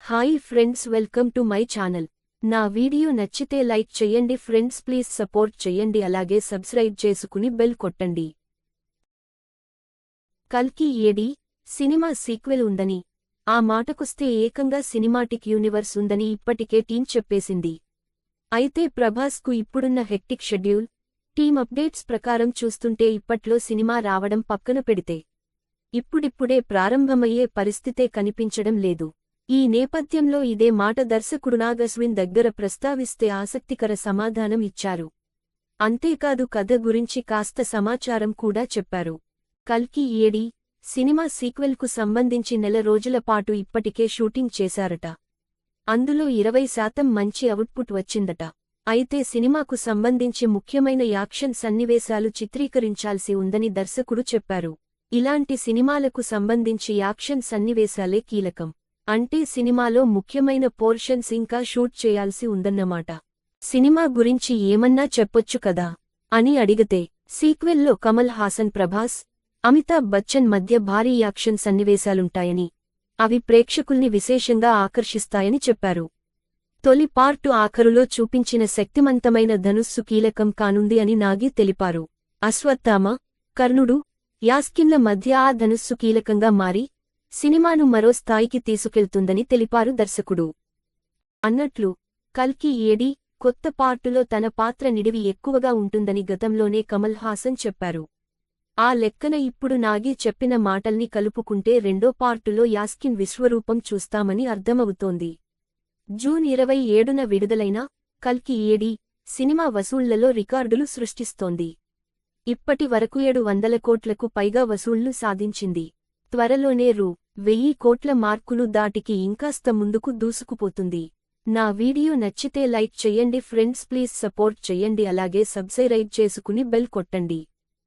Hi friends, welcome to my channel. నా video నచ్చితే like చెయ్యండి ఫ్రెండ్స్, ప్లీజ్ సపోర్ట్ చెయ్యండి. అలాగే సబ్స్క్రైబ్ చేసుకుని బెల్ కొట్టండి. కల్కి ఏడి సినిమా సీక్వెల్ ఉందని, ఆ మాటకొస్తే ఏకంగా సినిమాటిక్ యూనివర్స్ ఉందని ఇప్పటికే టీం చెప్పేసింది. అయితే ప్రభాస్కు ఇప్పుడున్న హెక్టిక్ షెడ్యూల్, టీం అప్డేట్స్ ప్రకారం చూస్తుంటే ఇప్పట్లో సినిమా రావడం పక్కన పెడితే ఇప్పుడిప్పుడే ప్రారంభమయ్యే పరిస్థితే కనిపించడం లేదు. ఈ నేపథ్యంలో ఇదే మాట దర్శకుడు నాగశ్విన్ దగ్గర ప్రస్తావిస్తే ఆసక్తికర సమాధానం ఇచ్చారు. అంతేకాదు కథ గురించి కాస్త సమాచారం కూడా చెప్పారు. కల్కి ఏడి సినిమా సీక్వెల్కు సంబంధించి నెల రోజుల పాటు ఇప్పటికే షూటింగ్ చేశారట. అందులో 20% మంచి అవుట్పుట్ వచ్చిందట. అయితే సినిమాకు సంబంధించి ముఖ్యమైన యాక్షన్ సన్నివేశాలు చిత్రీకరించాల్సి ఉందని దర్శకుడు చెప్పారు. ఇలాంటి సినిమాలకు సంబంధించి యాక్షన్ సన్నివేశాలే కీలకం. అంటే సినిమాలో ముఖ్యమైన పోర్షన్స్ ఇంకా షూట్ చేయాల్సి ఉందన్నమాట. సినిమా గురించి ఏమన్నా చెప్పొచ్చు కదా అని అడిగితే, సీక్వెల్లో కమల్ హాసన్, ప్రభాస్, అమితాబ్ బచ్చన్ మధ్య భారీ యాక్షన్ సన్నివేశాలుంటాయని, అవి ప్రేక్షకుల్ని విశేషంగా ఆకర్షిస్తాయని చెప్పారు. తొలి పార్టు ఆఖరులో చూపించిన శక్తిమంతమైన ధనుస్సు కీలకం కానుంది అని నాగి తెలిపారు. అశ్వత్థామ, కర్ణుడు, యాస్కిన్ల మధ్య ఆ ధనుస్సు కీలకంగా మారి సినిమాను మరో స్థాయికి తీసుకెళ్తుందని తెలిపారు దర్శకుడు. అన్నట్లు కల్కి ఏడి కొత్త పార్టులో తన పాత్ర నిడివి ఎక్కువగా ఉంటుందని గతంలోనే కమల్ హాసన్ చెప్పారు. ఆ లెక్కన ఇప్పుడు నాగి చెప్పిన మాటల్ని కలుపుకుంటే రెండో పార్టులో యాస్కిన్ విశ్వరూపం చూస్తామని అర్థమవుతోంది. జూన్ 27న విడుదలైన కల్కి ఏడి సినిమా వసూళ్లలో రికార్డులు సృష్టిస్తోంది. ఇప్పటి వరకు 700 కోట్లకు పైగా వసూళ్లు సాధించింది. త్వరలోనే రూ. 1000 కోట్ల మార్కును దాటికి ఇంకాస్త ముందుకు దూసుకుపోతుంది. నా వీడియో నచ్చితే లైక్ చెయ్యండి ఫ్రెండ్స్, ప్లీజ్ సపోర్ట్ చెయ్యండి. అలాగే సబ్స్క్రైబ్ చేసుకుని బెల్ కొట్టండి.